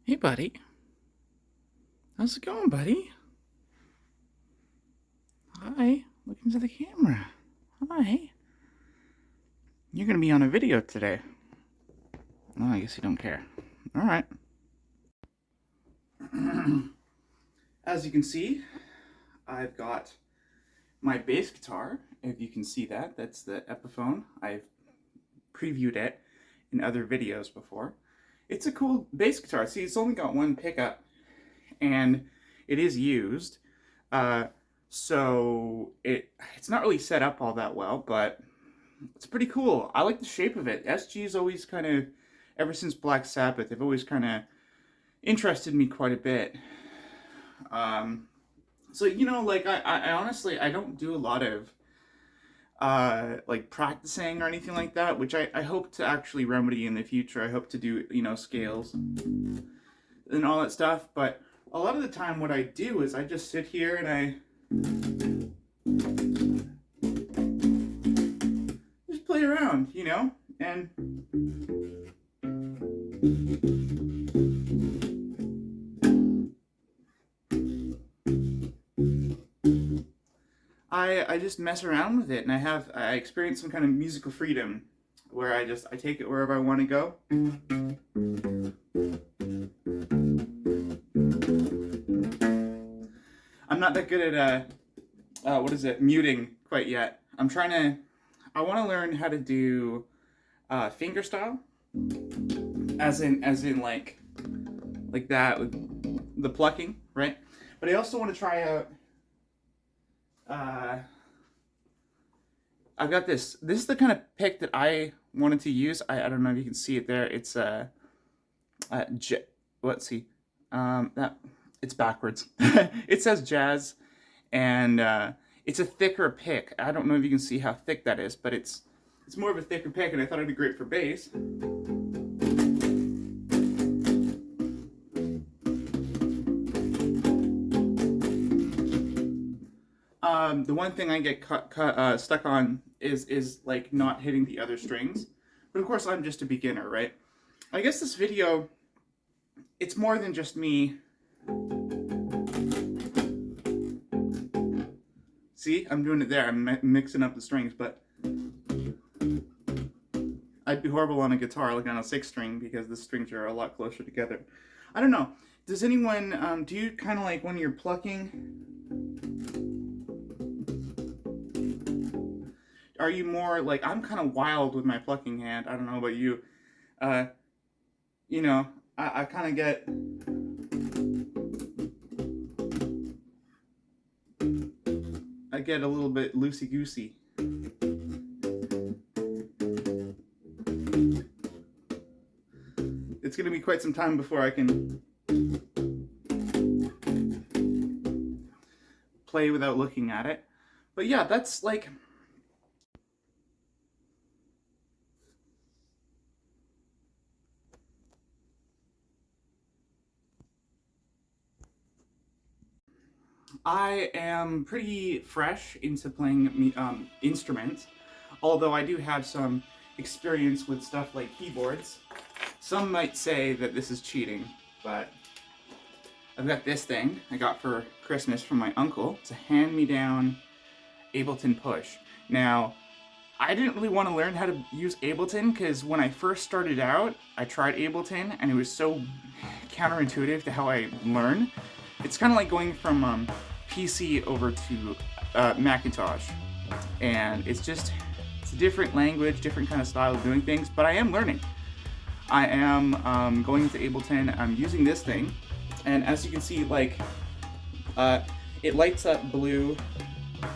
Hey, buddy. How's it going, buddy? Hi. Look into the camera. Hi. You're gonna be on a video today. Oh, I guess you don't care. Alright. As you can see, I've got my bass guitar. If you can see that, that's the Epiphone. I've previewed it in other videos before. It's a cool bass guitar. See, it's only got one pickup, and it is used. So it's not really set up all that well, but it's pretty cool. I like the shape of it. SG's always kind of, ever since Black Sabbath, they've always kind of interested me quite a bit. So, like, I honestly, I don't do a lot of, like, practicing or anything like that, which I hope to actually remedy in the future. I hope to do, scales and all that stuff, but a lot of the time what I do is I just sit here and I just play around, and I just mess around with it, and I experience some kind of musical freedom where I take it wherever I want to go. I'm not that good at muting quite yet. I want to learn how to do finger style, as in like that with the plucking, right? But I also want to try out. I've got this. This is the kind of pick that I wanted to use. I don't know if you can see it there. It's let's see. It's backwards. It says jazz, and it's a thicker pick. I don't know if you can see how thick that is, but it's more of a thicker pick, and I thought it'd be great for bass. The one thing I get stuck on is like not hitting the other strings, but of course I'm just a beginner, right? I guess this video, it's more than just me. See, I'm doing it there. I'm mixing up the strings, but I'd be horrible on a guitar, like on a 6-string, because the strings are a lot closer together. I don't know. Does anyone, do you kind of like when you're plucking? Are you more like, I'm kind of wild with my plucking hand. I don't know about you. I kind of get. I get a little bit loosey-goosey. It's going to be quite some time before I can play without looking at it. But yeah, that's like. I am pretty fresh into playing instruments, although I do have some experience with stuff like keyboards. Some might say that this is cheating, but I've got this thing I got for Christmas from my uncle. It's a hand-me-down Ableton Push. Now, I didn't really want to learn how to use Ableton because when I first started out, I tried Ableton and it was so counterintuitive to how I learn. It's kind of like going from PC over to Macintosh, and it's a different language, different kind of style of doing things, but I am learning. I am going into Ableton. I'm using this thing, and as you can see, like, it lights up blue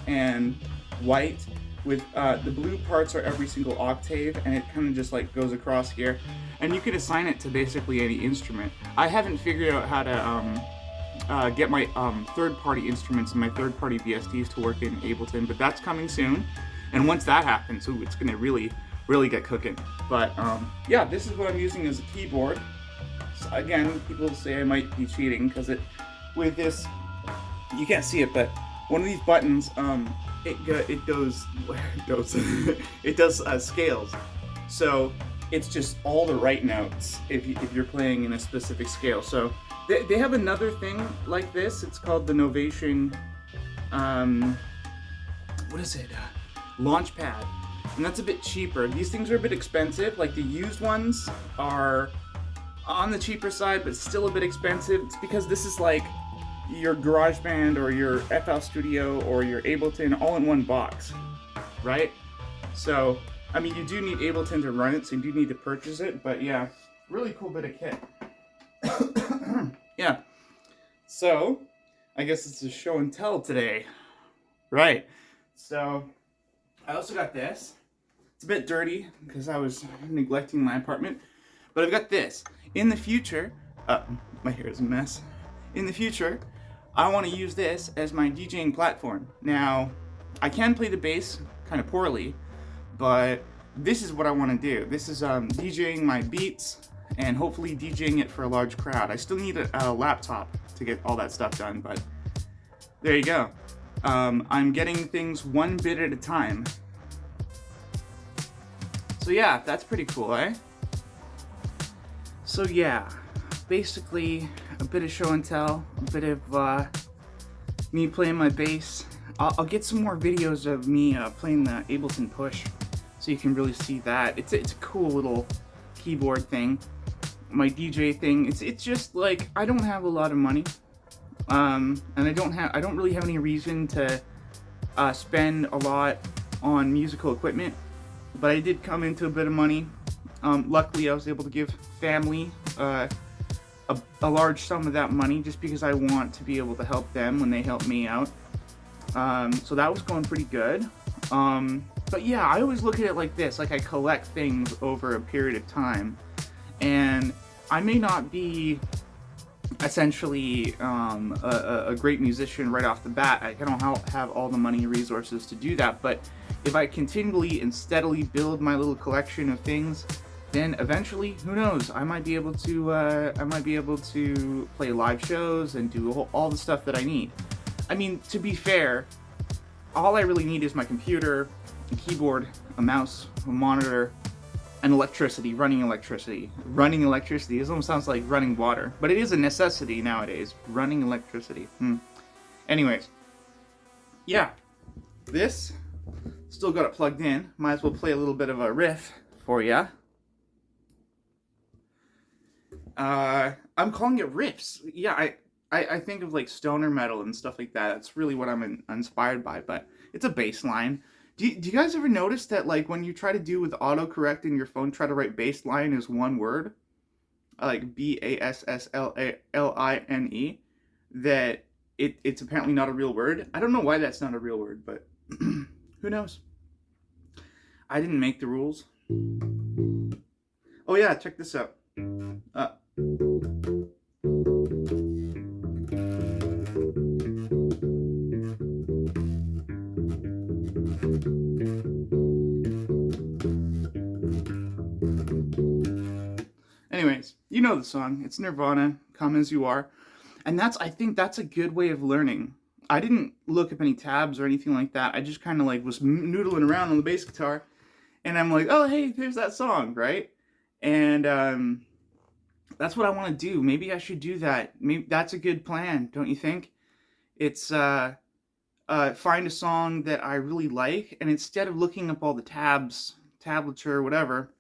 and white, with the blue parts are every single octave, and it kind of just like goes across here, and you can assign it to basically any instrument. I haven't figured out how to get my third-party instruments and my third-party VSTs to work in Ableton, but that's coming soon. And once that happens, ooh, it's gonna really get cooking. But yeah, this is what I'm using as a keyboard. So again, people say I might be cheating because with this, you can't see it, but one of these buttons, it does scales. So it's just all the right notes if you're playing in a specific scale. So they have another thing like this. It's called the Novation, what is it? Launchpad. And that's a bit cheaper. These things are a bit expensive. Like the used ones are on the cheaper side, but still a bit expensive. It's because this is like your GarageBand or your FL Studio or your Ableton all in one box, right? So, I mean, you do need Ableton to run it, so you do need to purchase it, but yeah, really cool bit of kit. Yeah. So, I guess it's a show and tell today. Right. So, I also got this. It's a bit dirty because I was neglecting my apartment, but I've got this. In the future, my hair is a mess. In the future, I want to use this as my DJing platform. Now, I can play the bass kind of poorly, but this is what I want to do. This is DJing my beats and hopefully DJing it for a large crowd. I still need a laptop to get all that stuff done, but there you go. I'm getting things one bit at a time. So yeah, that's pretty cool, eh? So yeah, basically a bit of show and tell, a bit of me playing my bass. I'll get some more videos of me playing the Ableton Push, so you can really see that. It's a cool little keyboard thing. My DJ thing. It's just like I don't have a lot of money, and I don't really have any reason to spend a lot on musical equipment. But I did come into a bit of money. Luckily, I was able to give family a large sum of that money just because I want to be able to help them when they help me out. So that was going pretty good. But yeah, I always look at it like this, like I collect things over a period of time. And I may not be essentially a great musician right off the bat. I don't have all the money and resources to do that, but if I continually and steadily build my little collection of things, then eventually, who knows, I might be able to play live shows and do all the stuff that I need. I mean, to be fair, all I really need is my computer, a keyboard, a mouse, a monitor, and electricity, running electricity. Running electricity, this almost sounds like running water, but it is a necessity nowadays, running electricity. Anyways, yeah, this, still got it plugged in, might as well play a little bit of a riff for ya. I'm calling it riffs. Yeah, I think of like stoner metal and stuff like that. That's really what I'm inspired by, but it's a bass line. Do you guys ever notice that, like, when you try to do with autocorrect in your phone, try to write bass line as one word, like BASSLINE, that it's apparently not a real word? I don't know why that's not a real word, but who knows? I didn't make the rules. Oh yeah, check this out. Anyways, you know the song. It's Nirvana, Come As You Are. And I think that's a good way of learning. I didn't look up any tabs or anything like that. I just kind of like was noodling around on the bass guitar. And I'm like, oh, hey, there's that song, right? And that's what I want to do. Maybe I should do that. Maybe that's a good plan, don't you think? It's find a song that I really like, and instead of looking up all the tabs, tablature, whatever,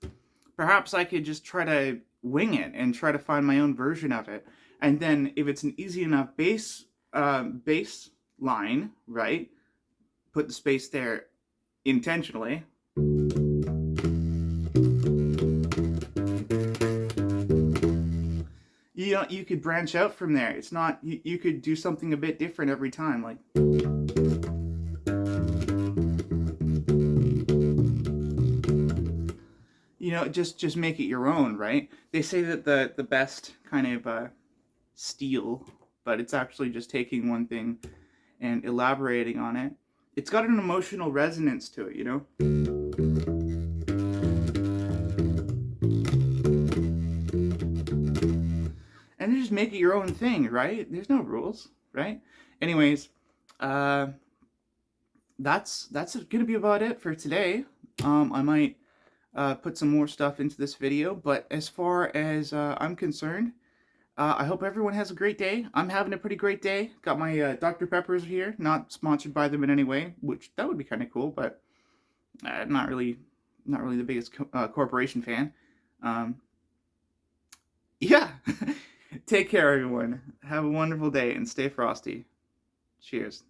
perhaps I could just try to wing it and try to find my own version of it. And then if it's an easy enough bass line, right? Put the space there intentionally. You know, you could branch out from there. It's not, you could do something a bit different every time, like. You know, just make it your own, right? They say that the best kind of steal, but it's actually just taking one thing and elaborating on it. It's got an emotional resonance to it, you know? And you just make it your own thing, right? There's no rules, right? Anyways, that's gonna be about it for today. I might put some more stuff into this video. But as far as I'm concerned, I hope everyone has a great day. I'm having a pretty great day. Got my Dr. Peppers here, not sponsored by them in any way, which that would be kind of cool, but not really the biggest corporation fan. Um, yeah. Take care, everyone. Have a wonderful day and stay frosty. Cheers.